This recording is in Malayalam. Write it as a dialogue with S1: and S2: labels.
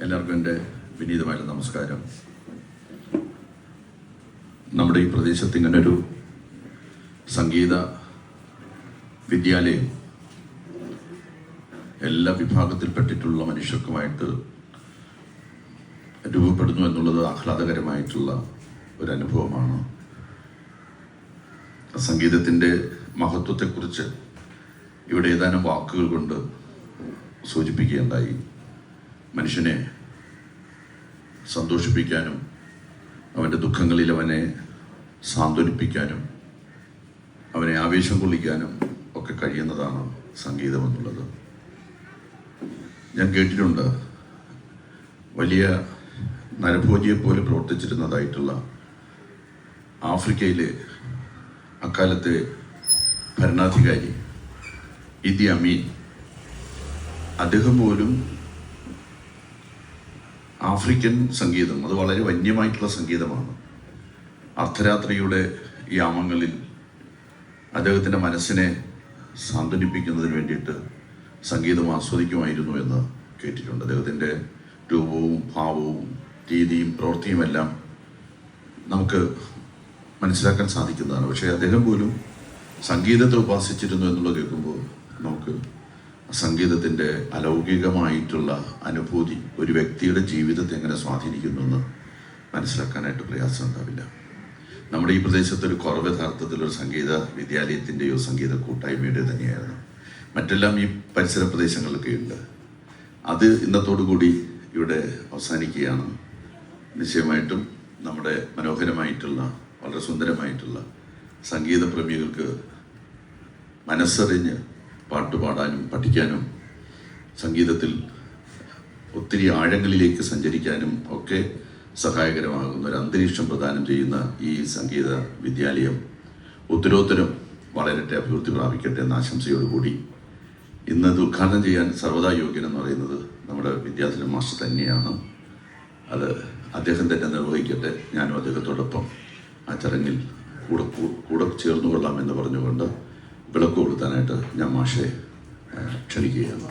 S1: എല്ലാവർക്കും എൻ്റെ വിനീതമായ നമസ്കാരം. നമ്മുടെ ഈ പ്രദേശത്ത് ഇങ്ങനൊരു സംഗീത വിദ്യാലയം എല്ലാ വിഭാഗത്തിൽപ്പെട്ടിട്ടുള്ള മനുഷ്യർക്കുമായിട്ട് രൂപപ്പെടുന്നു എന്നുള്ളത് ആഹ്ലാദകരമായിട്ടുള്ള ഒരു അനുഭവമാണ്. സംഗീതത്തിൻ്റെ മഹത്വത്തെക്കുറിച്ച് ഇവിടെ ഏതാനും വാക്കുകൾ കൊണ്ട് സൂചിപ്പിക്കുകയുണ്ടായി. മനുഷ്യനെ സന്തോഷിപ്പിക്കാനും അവൻ്റെ ദുഃഖങ്ങളിൽ അവനെ സാന്ത്വനിപ്പിക്കാനും അവനെ ആവേശം കൊള്ളിക്കാനും ഒക്കെ കഴിയുന്നതാണ് സംഗീതം എന്നുള്ളത്. ഞാൻ കേട്ടിട്ടുണ്ട്, വലിയ നരഭോജിയെപ്പോലെ പ്രവർത്തിച്ചിരുന്നതായിട്ടുള്ള ആഫ്രിക്കയിലെ അക്കാലത്തെ ഭരണാധികാരി ഇദി അമീൻ, അദ്ദേഹം പോലും ആഫ്രിക്കൻ സംഗീതം, അത് വളരെ വന്യമായിട്ടുള്ള സംഗീതമാണ്. അർദ്ധരാത്രിയുടെ യാമങ്ങളിൽ അദ്ദേഹത്തിൻ്റെ മനസ്സിനെ സാന്ത്വനിപ്പിക്കുന്നതിന് വേണ്ടിയിട്ട് സംഗീതം ആസ്വദിക്കുമായിരുന്നു എന്ന് കേട്ടിട്ടുണ്ട്. അദ്ദേഹത്തിൻ്റെ രൂപവും ഭാവവും രീതിയും പ്രവൃത്തിയുമെല്ലാം നമുക്ക് മനസ്സിലാക്കാൻ സാധിക്കുന്നതാണ്. പക്ഷേ അദ്ദേഹം പോലും സംഗീതത്തെ ഉപാസിച്ചിരുന്നു എന്നുള്ളത് കേൾക്കുമ്പോൾ നമുക്ക് സംഗീതത്തിൻ്റെ അലൗകികമായിട്ടുള്ള അനുഭൂതി ഒരു വ്യക്തിയുടെ ജീവിതത്തെ എങ്ങനെ സ്വാധീനിക്കുന്നു എന്ന് മനസ്സിലാക്കാനായിട്ട് പ്രയാസം ഉണ്ടാവില്ല. നമ്മുടെ ഈ പ്രദേശത്തൊരു കുറവ് യഥാർത്ഥത്തിലൊരു സംഗീത വിദ്യാലയത്തിൻ്റെയോ സംഗീത കൂട്ടായ്മയുടെ തന്നെയായിരുന്നു. മറ്റെല്ലാം ഈ പരിസര പ്രദേശങ്ങളിലൊക്കെ ഉണ്ട്. അത് ഇന്നത്തോടുകൂടി ഇവിടെ അവസാനിക്കുകയാണ്. നിശ്ചയമായിട്ടും നമ്മുടെ മനോഹരമായിട്ടുള്ള വളരെ സുന്ദരമായിട്ടുള്ള സംഗീത പ്രേമികൾക്ക് മനസ്സറിഞ്ഞ് പാട്ടുപാടാനും പഠിക്കാനും സംഗീതത്തിൽ ഒത്തിരി ആഴങ്ങളിലേക്ക് സഞ്ചരിക്കാനും ഒക്കെ സഹായകരമാകുന്ന ഒരു അന്തരീക്ഷം പ്രദാനം ചെയ്യുന്ന ഈ സംഗീത വിദ്യാലയം ഉത്തരോത്തരം വളരട്ടെ, അഭിവൃദ്ധി പ്രാപിക്കട്ടെ എന്ന ആശംസയോടുകൂടി ഇന്ന് ഇത് ഉദ്ഘാടനം ചെയ്യാൻ സർവ്വതാ യോഗ്യനെന്ന് പറയുന്നത് നമ്മുടെ വിദ്യാധരൻ മാസ്റ്റർ തന്നെയാണ്. അത് അദ്ദേഹം തന്നെ നിർവഹിക്കട്ടെ. ഞാനും അദ്ദേഹത്തോടൊപ്പം ആ ചടങ്ങിൽ കൂടെ ചേർന്നു കൊള്ളാമെന്ന് പറഞ്ഞുകൊണ്ട് വിളക്ക് കൊടുത്താനായിട്ട് ഞാൻ മാഷെ ക്ഷണിക്കുകയാണ്.